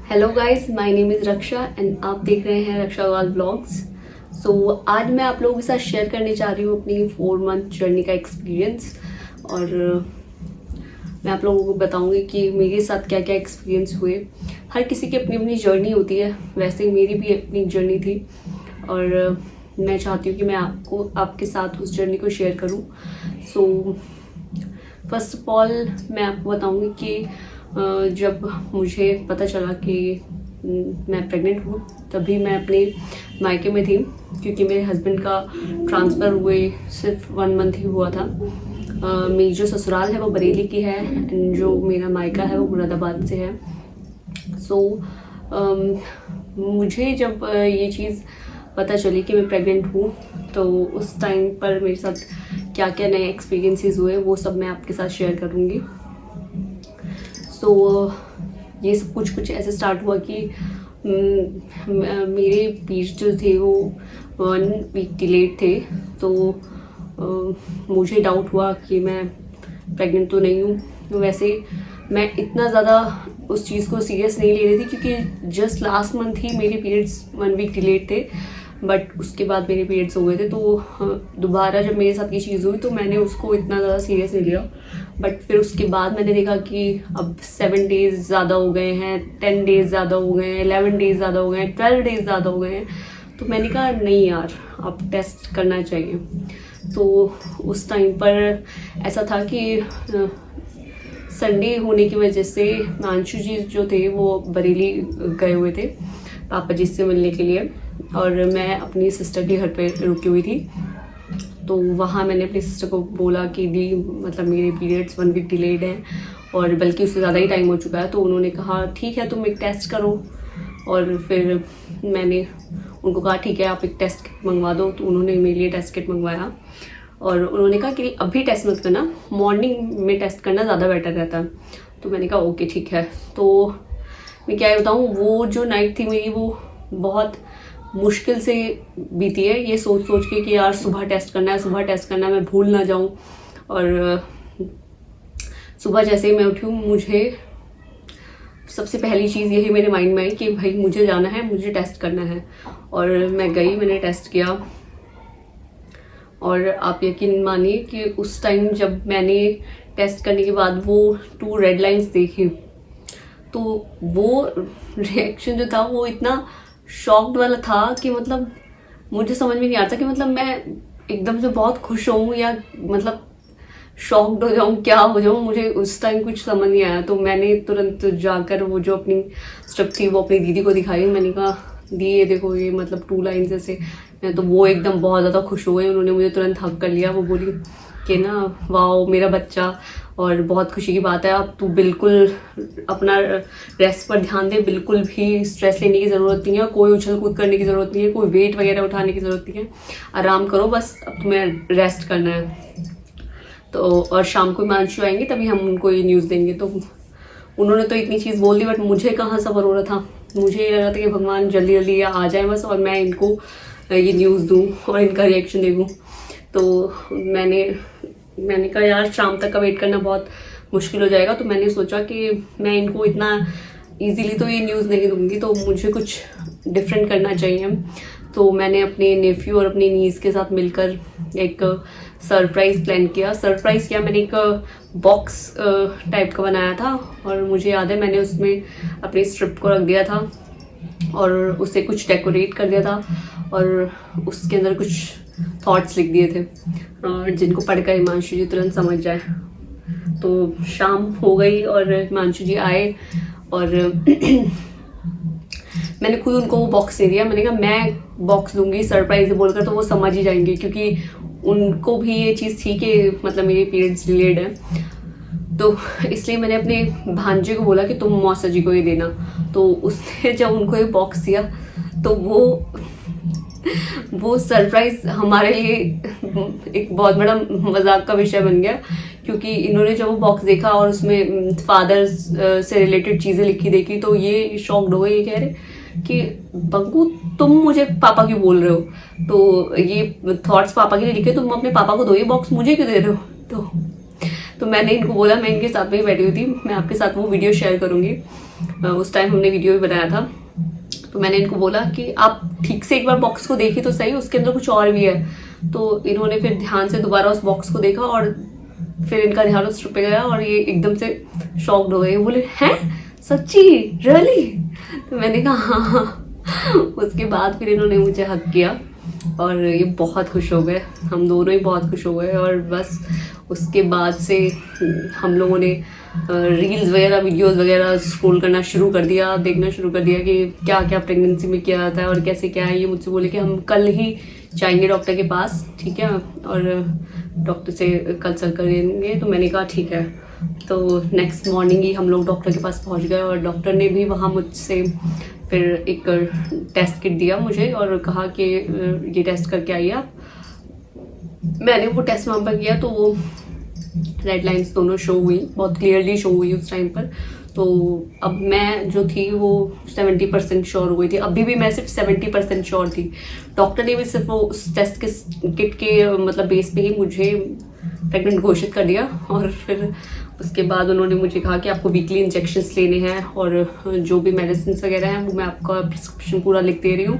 Hello guys, my name is Raksha and आप देख रहे हैं रक्षा वाल ब्लॉग्स। सो आज मैं आप लोगों के साथ शेयर करने जा रही हूँ अपनी 4 मंथ जर्नी का एक्सपीरियंस। और मैं आप लोगों को बताऊंगी कि मेरे साथ क्या क्या एक्सपीरियंस हुए। हर किसी की अपनी अपनी जर्नी होती है, वैसे ही मेरी भी अपनी जर्नी थी और मैं चाहती हूँ कि मैं आपके साथ उस जर्नी को शेयर करूँ। सो फर्स्ट ऑफ ऑल मैं आपको बताऊंगी कि जब मुझे पता चला कि मैं प्रेग्नेंट हूँ तभी मैं अपने मायके में थी, क्योंकि मेरे हस्बैंड का ट्रांसफ़र हुए सिर्फ 1 मंथ ही हुआ था। मेरी जो ससुराल है वो बरेली की है एंड जो मेरा मायका है वो मुरादाबाद से है। सो मुझे जब ये चीज़ पता चली कि मैं प्रेग्नेंट हूँ तो उस टाइम पर मेरे साथ क्या क्या नए एक्सपीरियंसेस हुए वो सब मैं आपके साथ शेयर करूँगी। सो ये सब कुछ ऐसे स्टार्ट हुआ कि मेरे पीरियड्स जो थे वो 1 वीक डिलेड थे। तो मुझे डाउट हुआ कि मैं प्रेग्नेंट तो नहीं हूँ। वैसे मैं इतना ज़्यादा उस चीज़ को सीरियस नहीं ले रही थी, क्योंकि जस्ट लास्ट मंथ ही मेरे पीरियड्स 1 वीक डिलेड थे, बट उसके बाद मेरे पीरियड्स हो गए थे। तो दोबारा जब मेरे साथ ये चीज़ हुई तो मैंने उसको इतना ज़्यादा सीरियस नहीं लिया। बट फिर उसके बाद मैंने देखा कि अब 7 डेज़ ज़्यादा हो गए हैं, 10 डेज़ ज़्यादा हो गए हैं, 11 डेज़ ज़्यादा हो गए हैं, 12 डेज़ ज़्यादा हो गए हैं। तो मैंने कहा नहीं यार, अब टेस्ट करना चाहिए। तो उस टाइम पर ऐसा था कि संडे होने की वजह से मानशु जी जो थे वो बरेली गए हुए थे पापा जी से मिलने के लिए, और मैं अपनी सिस्टर के घर पे रुकी हुई थी। तो वहाँ मैंने अपनी सिस्टर को बोला कि दी मतलब मेरे पीरियड्स 1 वीक डिलेड हैं और बल्कि उससे ज़्यादा ही टाइम हो चुका है। तो उन्होंने कहा ठीक है तुम एक टेस्ट करो, और फिर मैंने उनको कहा ठीक है आप एक टेस्ट किट मंगवा दो। तो उन्होंने मेरे लिए टेस्ट किट मंगवाया और उन्होंने कहा कि अभी टेस्ट मत करना, मॉर्निंग में टेस्ट करना ज़्यादा बेटर रहता है। तो मैंने कहा ओके ठीक है। तो मैं क्या बताऊँ, वो जो नाइट थी मेरी वो बहुत मुश्किल से बीती है, ये सोच सोच के कि यार सुबह टेस्ट करना है, सुबह टेस्ट करना है, मैं भूल ना जाऊं। और सुबह जैसे ही मैं उठी हूँ मुझे सबसे पहली चीज़ यही मेरे माइंड में आई कि भाई मुझे जाना है, मुझे टेस्ट करना है। और मैं गई, मैंने टेस्ट किया और आप यकीन मानिए कि उस टाइम जब मैंने टेस्ट करने के बाद वो 2 रेड लाइन्स देखी तो वो रिएक्शन जो था वो इतना शॉक्ड वाला था कि मतलब मुझे समझ में नहीं आता कि मतलब मैं एकदम से बहुत खुश हूँ या मतलब शॉक्ड हो जाऊँ, क्या हो जाऊँ, मुझे उस टाइम कुछ समझ नहीं आया। तो मैंने तुरंत जाकर वो जो अपनी स्ट्रिप थी वो अपनी दीदी को दिखाई। मैंने कहा दी ये देखो, ये मतलब 2 लाइन जैसे। तो वो एकदम बहुत ज़्यादा खुश हो गई, उन्होंने मुझे तुरंत हग कर लिया। वो बोली कि ना वाओ मेरा बच्चा, और बहुत खुशी की बात है, अब तू बिल्कुल अपना रेस्ट पर ध्यान दे, बिल्कुल भी स्ट्रेस लेने की ज़रूरत नहीं है, कोई उछल कूद करने की ज़रूरत नहीं है, कोई वेट वगैरह उठाने की ज़रूरत नहीं है, आराम करो बस, अब तुम्हें रेस्ट करना है। तो और शाम को मानशु आएंगे तभी हम उनको ये न्यूज़ देंगे। तो उन्होंने तो इतनी चीज़ बोल दी, बट मुझे कहाँ सब्र हो रहा था। मुझे ये लग रहा था कि भगवान जल्दी जल्दी आ जाए बस और मैं इनको ये न्यूज़ दूँ और इनका रिएक्शन देखूँ। तो मैंने कहा यार शाम तक का वेट करना बहुत मुश्किल हो जाएगा। तो मैंने सोचा कि मैं इनको इतना इजीली तो ये न्यूज़ नहीं दूंगी, तो मुझे कुछ डिफरेंट करना चाहिए। तो मैंने अपने नेफ्यू और अपनी नीस के साथ मिलकर एक सरप्राइज़ प्लान किया। सरप्राइज़ क्या, मैंने एक बॉक्स टाइप का बनाया था और मुझे याद है मैंने उसमें अपनी स्ट्रिप को रख दिया था और उसे कुछ डेकोरेट कर दिया था और उसके अंदर कुछ थॉट्स लिख दिए थे जिनको पढ़कर हिमांशु जी तुरंत समझ जाए। तो शाम हो गई और हिमांशु जी आए और मैंने खुद उनको वो बॉक्स दे दिया। मैंने कहा मैं बॉक्स दूंगी सरप्राइज बोलकर, तो वो समझ ही जाएंगे, क्योंकि उनको भी ये चीज़ थी कि मतलब मेरे पीरियड्स डिलेड है। तो इसलिए मैंने अपने भांजे को बोला कि तुम मौसा जी को ये देना। तो उसने जब उनको ये बॉक्स दिया तो वो सरप्राइज हमारे लिए एक बहुत बड़ा मजाक का विषय बन गया, क्योंकि इन्होंने जब वो बॉक्स देखा और उसमें फादर से रिलेटेड चीज़ें लिखी देखी तो ये शॉक्ड हो गए। ये कह रहे कि बंकू तुम मुझे पापा क्यों बोल रहे हो, तो ये थॉट्स पापा के लिए लिखे, तुम अपने पापा को दो, ये बॉक्स मुझे क्यों दे रहे हो। तो मैंने इनको बोला, मैं इनके साथ में ही बैठी हुई थी, मैं आपके साथ वो वीडियो शेयर करूंगी। उस टाइम हमने वीडियो भी बनाया था। तो मैंने इनको बोला कि आप ठीक से एक बार बॉक्स को देखिए तो सही, उसके अंदर कुछ और भी है। तो इन्होंने फिर ध्यान से दोबारा उस बॉक्स को देखा और फिर इनका ध्यान उस पे गया और ये एकदम से शॉक्ड हो गए। बोले हैं सच्ची रियली? तो मैंने कहा हाँ। उसके बाद फिर इन्होंने मुझे हक किया और ये बहुत खुश हो गए, हम दोनों ही बहुत खुश हो गए। और बस उसके बाद से हम लोगों ने रील्स वगैरह वीडियोस वगैरह स्क्रॉल करना शुरू कर दिया, देखना शुरू कर दिया कि क्या क्या प्रेगनेंसी में किया जाता है और कैसे क्या है। ये मुझसे बोले कि हम कल ही जाएंगे डॉक्टर के पास, ठीक है, और डॉक्टर से कंसल्ट करेंगे। तो मैंने कहा ठीक है। तो नेक्स्ट मॉर्निंग ही हम लोग डॉक्टर के पास पहुंच गए और डॉक्टर ने भी वहाँ मुझसे फिर एक टेस्ट किट दिया मुझे और कहा कि ये टेस्ट करके आइए आप। मैंने वो टेस्ट वहाँ पर किया तो वो रेड लाइन्स दोनों शो हुई, बहुत क्लियरली शो हुई उस टाइम पर। तो अब मैं जो थी वो 70% श्योर हो गई थी। अभी भी मैं सिर्फ 70% श्योर थी। डॉक्टर ने भी सिर्फ वो उस टेस्ट के किट के मतलब बेस पे ही मुझे प्रेग्नेंट घोषित कर दिया। और फिर उसके बाद उन्होंने मुझे कहा कि आपको वीकली इंजेक्शंस लेने हैं और जो भी मेडिसिन वगैरह हैं वो मैं आपका प्रिस्क्रिप्शन पूरा लिख दे रही हूँ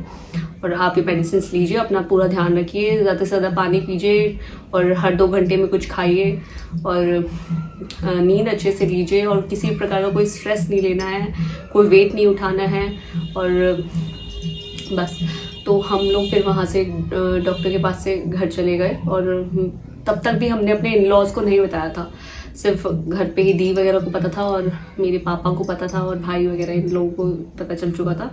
और आप ये मेडिसिन लीजिए, अपना पूरा ध्यान रखिए, ज़्यादा से ज़्यादा पानी पीजिए और हर 2 घंटे में कुछ खाइए और नींद अच्छे से लीजिए और किसी प्रकार का कोई स्ट्रेस नहीं लेना है, कोई वेट नहीं उठाना है। और बस तो हम लोग फिर वहाँ से डॉक्टर के पास से घर चले गए और तब तक भी हमने अपने इन लॉज को नहीं बताया था, सिर्फ घर पे ही दी वगैरह को पता था और मेरे पापा को पता था और भाई वगैरह इन लोगों को पता चल चुका था।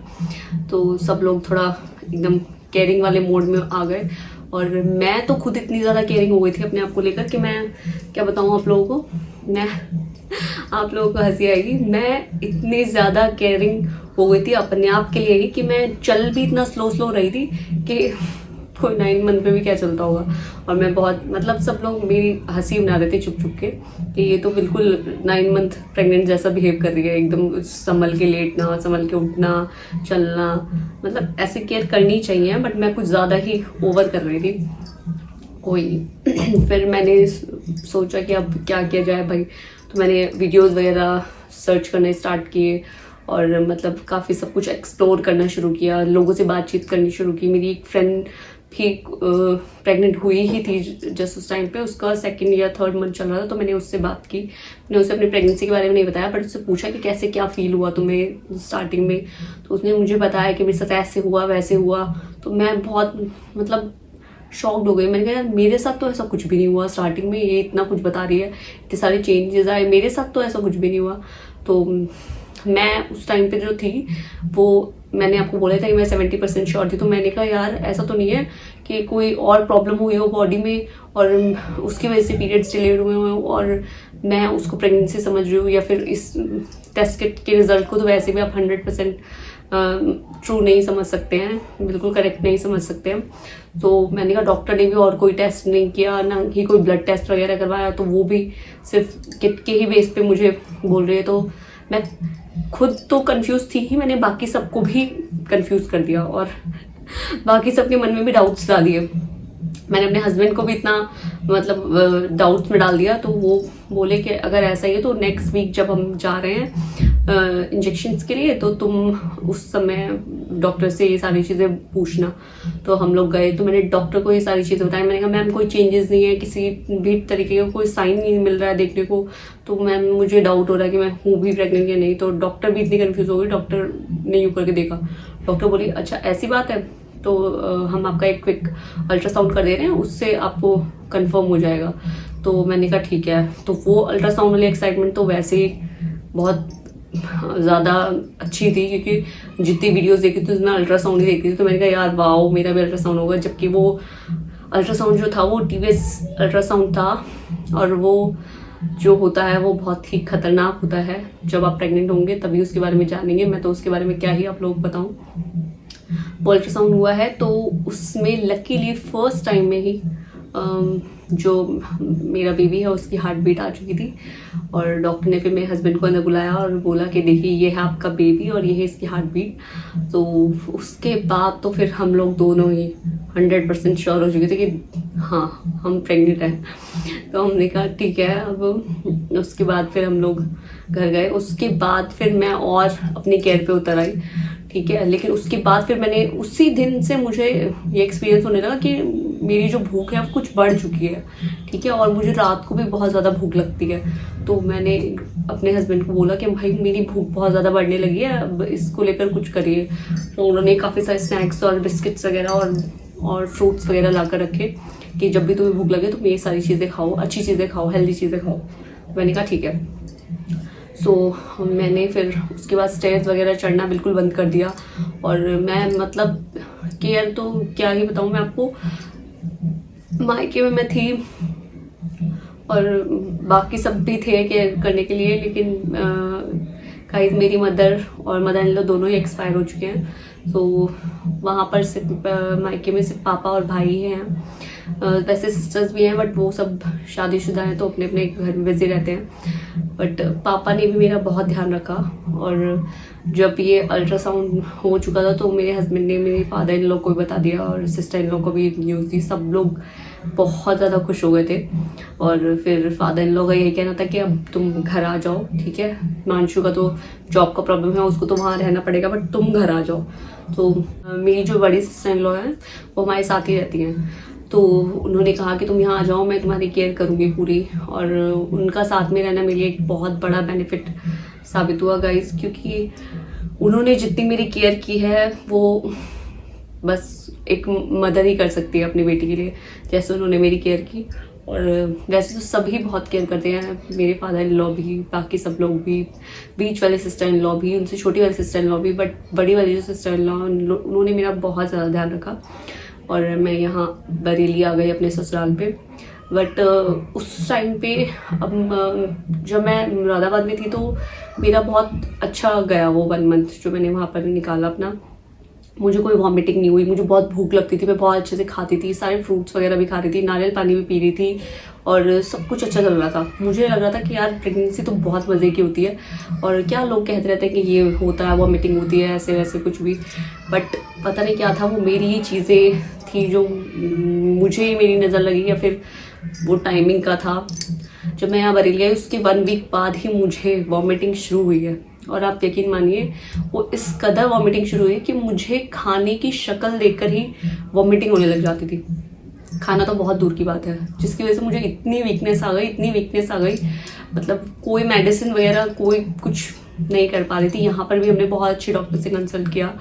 तो सब लोग थोड़ा एकदम केयरिंग वाले मोड में आ गए और मैं तो खुद इतनी ज़्यादा केयरिंग हो गई थी अपने आप को लेकर कि मैं क्या बताऊँ आप लोगों को। मैं आप लोगों को हंसी आएगी, मैं इतनी ज़्यादा केयरिंग हो गई थी अपने आप के लिए ही कि मैं चल भी इतना स्लो रही थी कि कोई 9 मंथ में भी क्या चलता होगा। और मैं बहुत मतलब सब लोग मेरी हंसी बना रहे थे चुप चुप के कि ये तो बिल्कुल 9 मंथ प्रेग्नेंट जैसा बिहेव कर रही है, एकदम संभल के लेटना, संभल के उठना, चलना, मतलब ऐसे केयर करनी चाहिए, बट मैं कुछ ज़्यादा ही ओवर कर रही थी। कोई नहीं। फिर मैंने सोचा कि अब क्या किया जाए भाई, तो मैंने वीडियोस वगैरह सर्च करने स्टार्ट किए और मतलब काफ़ी सब कुछ एक्सप्लोर करना शुरू किया, लोगों से बातचीत करनी शुरू की। मेरी एक फ्रेंड भी प्रेग्नेंट हुई ही थी जस्ट उस टाइम पे, उसका 2nd या 3rd मंथ चल रहा था। तो मैंने उससे बात की, मैंने उससे अपनी प्रेगनेंसी के बारे में नहीं बताया, बट उससे पूछा कि कैसे क्या फील हुआ तुम्हें स्टार्टिंग में। तो उसने मुझे बताया कि मेरे साथ ऐसे हुआ वैसे हुआ। तो मैं बहुत मतलब शॉक्ड हो गई। मैंने कहा यार मेरे साथ तो ऐसा कुछ भी नहीं हुआ स्टार्टिंग में, ये इतना कुछ बता रही है, इतने सारे चेंजेस आए, मेरे साथ तो ऐसा कुछ भी नहीं हुआ। तो मैं उस टाइम पे जो थी वो मैंने आपको बोला था कि मैं 70% श्योर थी। तो मैंने कहा यार ऐसा तो नहीं है कि कोई और प्रॉब्लम हुई हो बॉडी में और उसकी वजह से पीरियड्स डिले हुए हो और मैं उसको प्रेगनेंसी समझ रही हूँ, या फिर इस टेस्ट किट के रिजल्ट को तो वैसे भी आप 100% ट्रू नहीं समझ सकते हैं, बिल्कुल करेक्ट नहीं समझ सकते हैं। तो मैंने कहा डॉक्टर ने भी और कोई टेस्ट नहीं किया, ना ही कोई ब्लड टेस्ट वगैरह करवाया, तो वो भी सिर्फ किट के ही बेस पे मुझे बोल रही है। तो मैं खुद तो कंफ्यूज थी ही, मैंने बाकी सबको भी कंफ्यूज कर दिया और बाकी सबके मन में भी डाउट्स डाल दिए। मैंने अपने हस्बैंड को भी इतना मतलब डाउट्स में डाल दिया। तो वो बोले कि अगर ऐसा ही है तो नेक्स्ट वीक जब हम जा रहे हैं इंजेक्शंस के लिए, तो तुम उस समय डॉक्टर से ये सारी चीज़ें पूछना। तो हम लोग गए, तो मैंने डॉक्टर को ये सारी चीज़ें बताई। मैंने कहा मैम कोई चेंजेस नहीं है, किसी भी तरीके का कोई साइन नहीं मिल रहा है देखने को, तो मैम मुझे डाउट हो रहा है कि मैं हूँ भी प्रेग्नेंट या नहीं। तो डॉक्टर भी इतनी कन्फ्यूज हो गई, डॉक्टर ने यूँ करके देखा, डॉक्टर बोली अच्छा ऐसी बात है, तो हम आपका एक क्विक अल्ट्रासाउंड कर दे रहे हैं, उससे आपको कंफर्म हो जाएगा। तो मैंने कहा ठीक है। तो वो अल्ट्रासाउंड वाली एक्साइटमेंट तो वैसे ही बहुत ज़्यादा अच्छी थी, क्योंकि जितनी वीडियोस देखी थी उसमें अल्ट्रासाउंड ही देखी थी। तो मैंने कहा यार वाओ मेरा भी अल्ट्रासाउंड होगा, जबकि वो अल्ट्रासाउंड जो था वो टीवीएस अल्ट्रासाउंड था और वो जो होता है वो बहुत ही खतरनाक होता है। जब आप प्रेग्नेंट होंगे तभी उसके बारे में जानेंगे, मैं तो उसके बारे में क्या ही आप लोग बताऊँ। वो अल्ट्रासाउंड हुआ है तो उसमें लकीली फर्स्ट टाइम में ही जो मेरा बेबी है उसकी हार्ट बीट आ चुकी थी और डॉक्टर ने फिर मेरे हस्बैंड को अंदर बुलाया और बोला कि देखिए ये है आपका बेबी और ये है इसकी हार्ट बीट। तो उसके बाद तो फिर हम लोग दोनों ही 100% श्योर हो चुके थे कि हाँ हम प्रेग्नेंट हैं। तो हमने कहा ठीक है। अब उसके बाद फिर हम लोग घर गए। उसके बाद फिर मैं और अपनी केयर पे उतर आई, ठीक है। लेकिन उसके बाद फिर मैंने उसी दिन से मुझे ये एक्सपीरियंस होने लगा कि मेरी जो भूख है वो कुछ बढ़ चुकी है, ठीक है। और मुझे रात को भी बहुत ज़्यादा भूख लगती है। तो मैंने अपने हस्बैंड को बोला कि भाई मेरी भूख बहुत ज़्यादा बढ़ने लगी है, अब इसको लेकर कुछ करिए। तो उन्होंने काफ़ी सारे स्नैक्स और बिस्किट्स वगैरह और फ्रूट्स वगैरह ला कर रखे कि जब भी तुम्हें भूख लगे तुम ये सारी चीज़ें खाओ, अच्छी चीज़ें खाओ, हेल्दी चीज़ें खाओ। मैंने कहा ठीक है। सो मैंने फिर उसके बाद स्टेयर्स वगैरह चढ़ना बिल्कुल बंद कर दिया। और मैं मतलब केयर तो क्या ही बताऊँ मैं आपको, मायके में मैं थी और बाकी सब भी थे केयर करने के लिए, लेकिन गाइस मेरी मदर और मदर इन लॉ दोनों ही एक्सपायर हो चुके हैं। तो वहाँ पर सिर्फ मायके में सिर्फ पापा और भाई हैं। वैसे सिस्टर्स भी हैं बट वो सब शादीशुदा हैं तो अपने अपने घर में बिजी रहते हैं। बट पापा ने भी मेरा बहुत ध्यान रखा। और जब ये अल्ट्रासाउंड हो चुका था तो मेरे हस्बैंड ने मेरे फादर इन लॉ को भी बता दिया और सिस्टर इन लॉ को भी न्यूज़ दी। सब लोग बहुत ज़्यादा खुश हो गए थे। और फिर फादर इन लॉ का यही कहना था कि अब तुम घर आ जाओ, ठीक है। हिमांशु का तो जॉब का प्रॉब्लम है, उसको तो वहाँ रहना पड़ेगा, बट तुम घर आ जाओ। तो मेरी जो बड़ी सिस्टर इन लॉ है वो हमारे साथ ही रहती हैं। तो उन्होंने कहा कि तुम यहाँ आ जाओ, मैं तुम्हारी केयर करूँगी पूरी। और उनका साथ में रहना मेरे लिए एक बहुत बड़ा बेनिफिट साबित हुआ गाइस, क्योंकि उन्होंने जितनी मेरी केयर की है वो बस एक मदर ही कर सकती है अपनी बेटी के लिए, जैसे उन्होंने मेरी केयर की। और वैसे तो सभी बहुत केयर करते हैं, मेरे फादर इन लॉ भी, बाकी सब लोग भी, बीच वाले सिस्टर इन लॉ भी, उनसे छोटी वाली सिस्टर इन लॉ भी, बट बड़ी वाली जो सिस्टर इन लॉ उन्होंने मेरा बहुत ज़्यादा ध्यान रखा। और मैं यहाँ बरेली आ गई अपने ससुराल पे। बट उस टाइम पे अब जब मैं मुरादाबाद में थी तो मेरा बहुत अच्छा गया वो 1 मंथ जो मैंने वहाँ पर निकाला अपना। मुझे कोई वॉमिटिंग नहीं हुई, मुझे बहुत भूख लगती थी, मैं बहुत अच्छे से खाती थी, सारे फ्रूट्स वगैरह भी खा रही थी, नारियल पानी भी पी रही थी और सब कुछ अच्छा चल रहा था। मुझे लग रहा था कि यार प्रेगनेंसी तो बहुत मज़े की होती है। और क्या लोग कहते रहते हैं कि ये होता है, वॉमिटिंग होती है, ऐसे वैसे कुछ भी, बट पता नहीं क्या था, वो मेरी ही चीज़ें थी जो मुझे मेरी नज़र लगी, या फिर वो टाइमिंग का था। जब मैं यहाँ बरेली आई उसके 1 वीक बाद ही मुझे वॉमिटिंग शुरू हुई है। और आप यकीन मानिए वो इस कदर वॉमिटिंग शुरू हुई कि मुझे खाने की शक्ल देखकर ही वॉमिटिंग होने लग जाती थी। खाना तो बहुत दूर की बात है, जिसकी वजह से मुझे इतनी वीकनेस आ गई, मतलब कोई मेडिसिन वगैरह कोई कुछ नहीं कर पा रही थी। यहाँ पर भी हमने बहुत अच्छे डॉक्टर से कंसल्ट किया,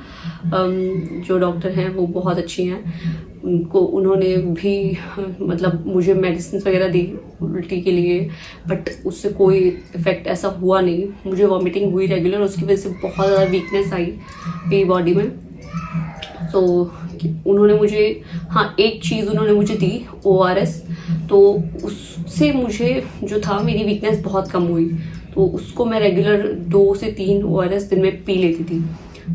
जो डॉक्टर हैं वो बहुत अच्छी हैं। उन्होंने भी मतलब मुझे मेडिसिन वगैरह दी उल्टी के लिए, बट उससे कोई इफेक्ट ऐसा हुआ नहीं। मुझे वॉमिटिंग हुई रेगुलर, उसकी वजह से बहुत ज़्यादा वीकनेस आई मेरी बॉडी में। तो उन्होंने मुझे एक चीज़ उन्होंने मुझे दी, ORS। तो उससे मुझे जो था मेरी वीकनेस बहुत कम हुई, तो उसको मैं रेगुलर 2 से 3 ORS दिन में पी लेती थी।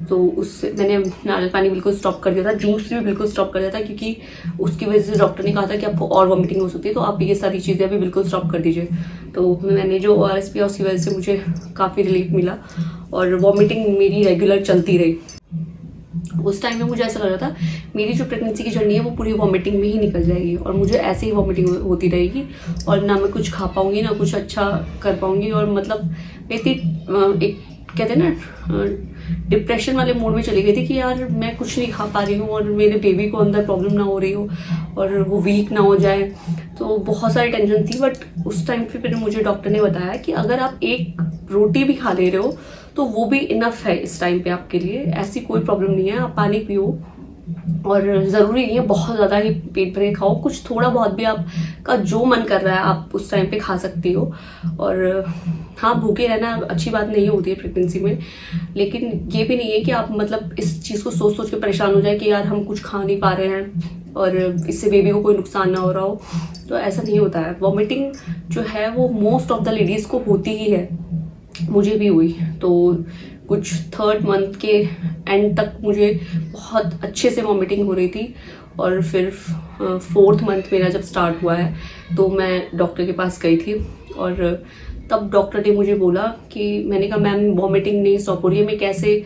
तो उससे मैंने नारियल पानी बिल्कुल स्टॉप कर दिया था, जूस भी बिल्कुल स्टॉप कर दिया था, क्योंकि उसकी वजह से डॉक्टर ने कहा था कि आपको और वॉमिटिंग हो सकती है, तो आप ये सारी चीज़ें भी बिल्कुल स्टॉप कर दीजिए। तो मैंने जो ORS पिया उसकी वजह से मुझे काफ़ी रिलीफ मिला और वॉमिटिंग मेरी रेगुलर चलती रही। उस टाइम में मुझे ऐसा लग रहा था मेरी जो प्रेगनेंसी की जर्नी है वो पूरी वॉमिटिंग में ही निकल जाएगी और मुझे ऐसे ही वॉमिटिंग होती रहेगी और ना मैं कुछ खा पाऊंगी ना कुछ अच्छा कर पाऊंगी। और मतलब मैं एक कहते हैं ना डिप्रेशन वाले मोड में चली गई थी कि यार मैं कुछ नहीं खा पा रही हूँ और मेरे बेबी को अंदर प्रॉब्लम ना हो रही हो और वो वीक ना हो जाए, तो बहुत सारी टेंशन थी। बट उस टाइम पे फिर मुझे डॉक्टर ने बताया कि अगर आप एक रोटी भी खा ले रहे हो तो वो भी इनफ है इस टाइम पे आपके लिए, ऐसी कोई प्रॉब्लम नहीं है। आप पानी पियो और ज़रूरी नहीं है बहुत ज़्यादा ही पेट भरे खाओ, कुछ थोड़ा बहुत भी आपका जो मन कर रहा है आप उस टाइम पे खा सकती हो। और हाँ, भूखे रहना अच्छी बात नहीं होती है प्रेगनेंसी में, लेकिन ये भी नहीं है कि आप मतलब इस चीज़ को सोच सोच के परेशान हो जाए कि यार हम कुछ खा नहीं पा रहे हैं और इससे बेबी को कोई नुकसान ना हो रहा हो, तो ऐसा नहीं होता है। वॉमिटिंग जो है वो मोस्ट ऑफ द लेडीज़ को होती ही है, मुझे भी हुई। तो कुछ 3rd मंथ के एंड तक मुझे बहुत अच्छे से वॉमिटिंग हो रही थी और फिर 4th मंथ मेरा जब स्टार्ट हुआ है तो मैं डॉक्टर के पास गई थी और तब डॉक्टर ने मुझे बोला कि, मैंने कहा मैम वॉमिटिंग नहीं स्टॉप हो रही है, मैं कैसे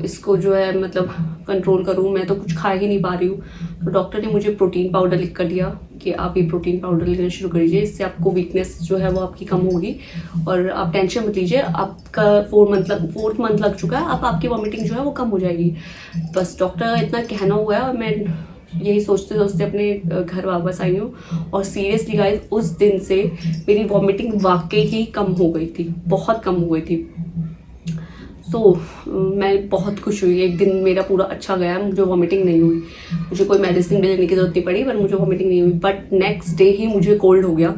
इसको जो है मतलब कंट्रोल करूँ, मैं तो कुछ खा ही नहीं पा रही हूँ। तो डॉक्टर ने मुझे प्रोटीन पाउडर लिख कर दिया कि आप ये प्रोटीन पाउडर लेना शुरू करिए, इससे आपको वीकनेस जो है वो आपकी कम होगी और आप टेंशन मत लीजिए, आपका 4th मंथ लग चुका है, अब आपकी वॉमिटिंग जो है वो कम हो जाएगी। बस डॉक्टर का इतना कहना हुआ है और मैं यही सोचते सोचते अपने घर वापस आई हूँ। और सीरियसली गाइस, उस दिन से मेरी वॉमिटिंग वाकई ही कम हो गई थी, बहुत कम हो गई थी। मैं बहुत खुश हुई, एक दिन मेरा पूरा अच्छा गया, मुझे वॉमिटिंग नहीं हुई, मुझे कोई मेडिसिन भी लेने की जरूरत नहीं पड़ी, पर मुझे वॉमिटिंग नहीं हुई। बट नेक्स्ट डे ही मुझे कोल्ड हो गया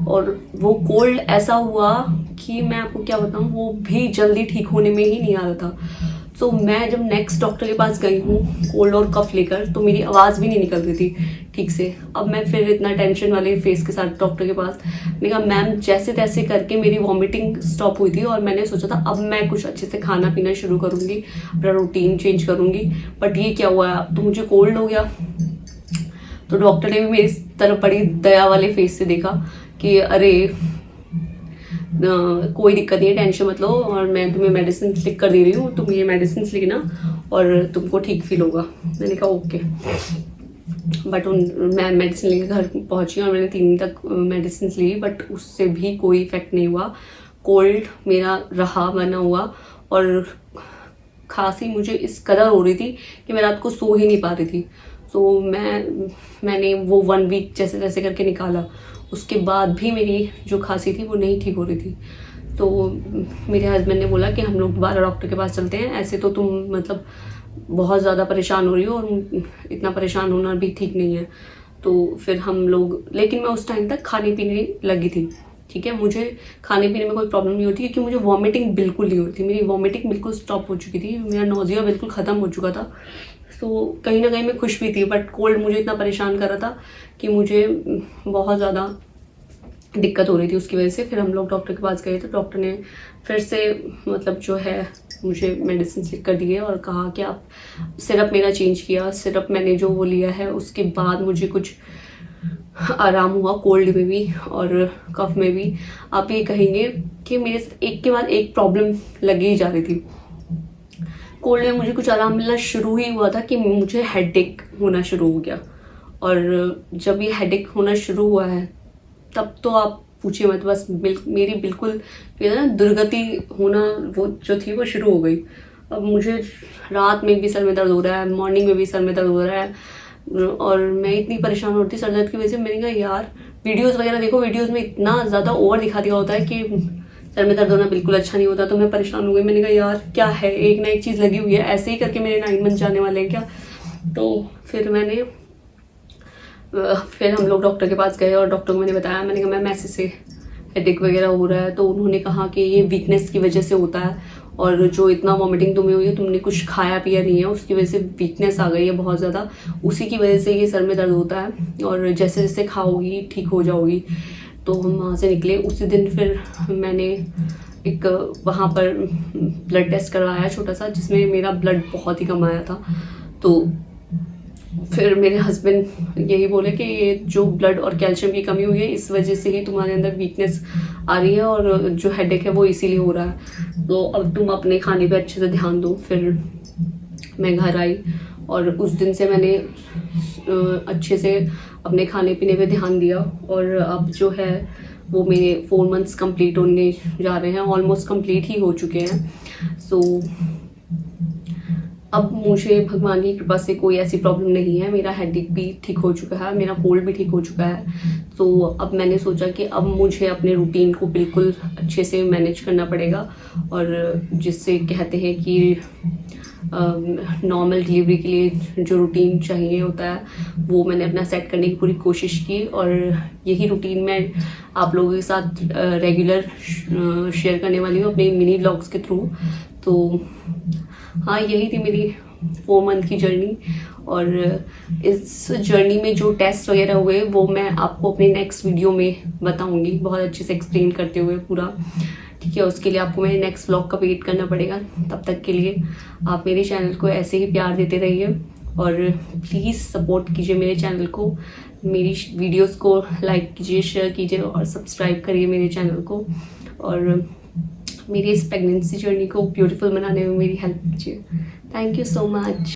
और वो कोल्ड ऐसा हुआ कि मैं आपको क्या बताऊँ, वो भी जल्दी ठीक होने में ही नहीं आ रहा था। तो मैं जब नेक्स्ट डॉक्टर के पास गई हूँ कोल्ड और कफ लेकर, तो मेरी आवाज़ भी नहीं निकल रही थी ठीक से। अब मैं फिर इतना टेंशन वाले फेस के साथ डॉक्टर के पास, मैंने कहा मैम जैसे तैसे करके मेरी वॉमिटिंग स्टॉप हुई थी और मैंने सोचा था अब मैं कुछ अच्छे से खाना पीना शुरू करूँगी, अपना रूटीन चेंज करूँगी। बट ये क्या हुआ, अब तो मुझे कोल्ड हो गया। तो डॉक्टर ने भी मेरी तरफ बड़ी दया वाले फेस से देखा कि अरे कोई दिक्कत नहीं है, टेंशन मत लो, और मैं तुम्हें मेडिसिन लिख कर दे रही हूँ, तुम ये मेडिसिन लेना और तुमको ठीक फील होगा। मैंने कहा ओके। बट मैं मेडिसिन लेकर घर पहुँची और मैंने 3 दिन तक मेडिसिन ली, बट उससे भी कोई इफेक्ट नहीं हुआ। कोल्ड मेरा रहा बना हुआ और खांसी मुझे इस कदर हो रही थी कि मैं रात को सो ही नहीं पा रही थी। तो मैंने वो 1 वीक जैसे तैसे करके निकाला, उसके बाद भी मेरी जो खांसी थी वो नहीं ठीक हो रही थी। तो मेरे हस्बैंड ने बोला कि हम लोग दोबारा डॉक्टर के पास चलते हैं, ऐसे तो तुम मतलब बहुत ज़्यादा परेशान हो रही हो और इतना परेशान होना भी ठीक नहीं है। तो फिर हम लोग, लेकिन मैं उस टाइम तक खाने पीने लगी थी, ठीक है, मुझे खाने पीने में कोई प्रॉब्लम नहीं होती क्योंकि मुझे वॉमिटिंग बिल्कुल नहीं होती, मेरी वॉमिटिंग बिल्कुल स्टॉप हो चुकी थी, मेरा नोजिया बिल्कुल ख़त्म हो चुका था। तो कहीं ना कहीं मैं खुश भी थी, बट कोल्ड मुझे इतना परेशान कर रहा था कि मुझे बहुत ज़्यादा दिक्कत हो रही थी उसकी वजह से। फिर हम लोग डॉक्टर के पास गए तो डॉक्टर ने फिर से मतलब जो है मुझे मेडिसिन लिख कर दिए और कहा कि आप सिरप मेरा चेंज किया। सिरप मैंने जो वो लिया है उसके बाद मुझे कुछ आराम हुआ, कोल्ड में भी और कफ में भी। आप ये कहेंगे कि मेरे एक के बाद एक प्रॉब्लम लगी जा रही थी। कोल्ड में मुझे कुछ आराम मिलना शुरू ही हुआ था कि मुझे हेडेक होना शुरू हो गया, और जब ये हेडेक होना शुरू हुआ है तब तो आप पूछिए मत, बस मेरी बिल्कुल ना दुर्गति होना वो जो थी वो शुरू हो गई। अब मुझे रात में भी सर में दर्द हो रहा है, मॉर्निंग में भी सर में दर्द हो रहा है और मैं इतनी परेशान हो रही थी सर दर्द की वजह से। मैंने कहा यार वीडियोस वगैरह देखो, वीडियोस में इतना ज़्यादा ओवर दिखा दिया होता है कि सर में दर्द होना बिल्कुल अच्छा नहीं होता। तो मैं परेशान हो गई, मैंने कहा यार क्या है, एक ना एक चीज़ लगी हुई है, ऐसे ही करके मेरे 9 मंथ जाने वाले हैं क्या। तो फिर हम लोग डॉक्टर के पास गए और डॉक्टर को मैंने बताया, मैंने कहा मैम ऐसे से हेडेक वगैरह हो रहा है। तो उन्होंने कहा कि ये वीकनेस की वजह से होता है और जो इतना वॉमिटिंग तुम्हें हुई है, तुमने कुछ खाया पिया नहीं है, उसकी वजह से वीकनेस आ गई है बहुत ज़्यादा, उसी की वजह से ये सर में दर्द होता है और जैसे जैसे खाओगी ठीक हो जाओगी। तो हम वहाँ से निकले। उसी दिन फिर मैंने एक वहाँ पर ब्लड टेस्ट करवाया छोटा सा, जिसमें मेरा ब्लड बहुत ही कम आया था। तो फिर मेरे हस्बैंड यही बोले कि ये जो ब्लड और कैल्शियम की कमी हुई है इस वजह से ही तुम्हारे अंदर वीकनेस आ रही है और जो हेडेक है वो इसीलिए हो रहा है, तो अब तुम अपने खाने पे अच्छे से ध्यान दो। फिर मैं घर आई और उस दिन से मैंने अच्छे से अपने खाने पीने पे ध्यान दिया और अब जो है वो मेरे 4 मंथ्स कंप्लीट होने जा रहे हैं, ऑलमोस्ट कंप्लीट ही हो चुके हैं। सो अब मुझे भगवान की कृपा से कोई ऐसी प्रॉब्लम नहीं है, मेरा हेडेक भी ठीक हो चुका है, मेरा कोल्ड भी ठीक हो चुका है। तो अब मैंने सोचा कि अब मुझे अपने रूटीन को बिल्कुल अच्छे से मैनेज करना पड़ेगा और जिससे कहते हैं कि नॉर्मल डिलीवरी के लिए जो रूटीन चाहिए होता है वो मैंने अपना सेट करने की पूरी कोशिश की और यही रूटीन मैं आप लोगों के साथ रेगुलर शेयर करने वाली हूँ अपने मिनी व्लॉग्स के थ्रू। तो हाँ, यही थी मेरी 4 मंथ की जर्नी और इस जर्नी में जो टेस्ट वगैरह हुए वो मैं आपको अपने नेक्स्ट वीडियो में बताऊंगी, बहुत अच्छे से एक्सप्लेन करते हुए पूरा, ठीक है। उसके लिए आपको मेरे नेक्स्ट व्लॉग का वेट करना पड़ेगा। तब तक के लिए आप मेरे चैनल को ऐसे ही प्यार देते रहिए और प्लीज़ सपोर्ट कीजिए मेरे चैनल को, मेरी वीडियोस को लाइक कीजिए, शेयर कीजिए और सब्सक्राइब करिए मेरे चैनल को, और मेरी इस प्रेगनेंसी जर्नी को ब्यूटीफुल बनाने में मेरी हेल्प कीजिए। Thank you so much.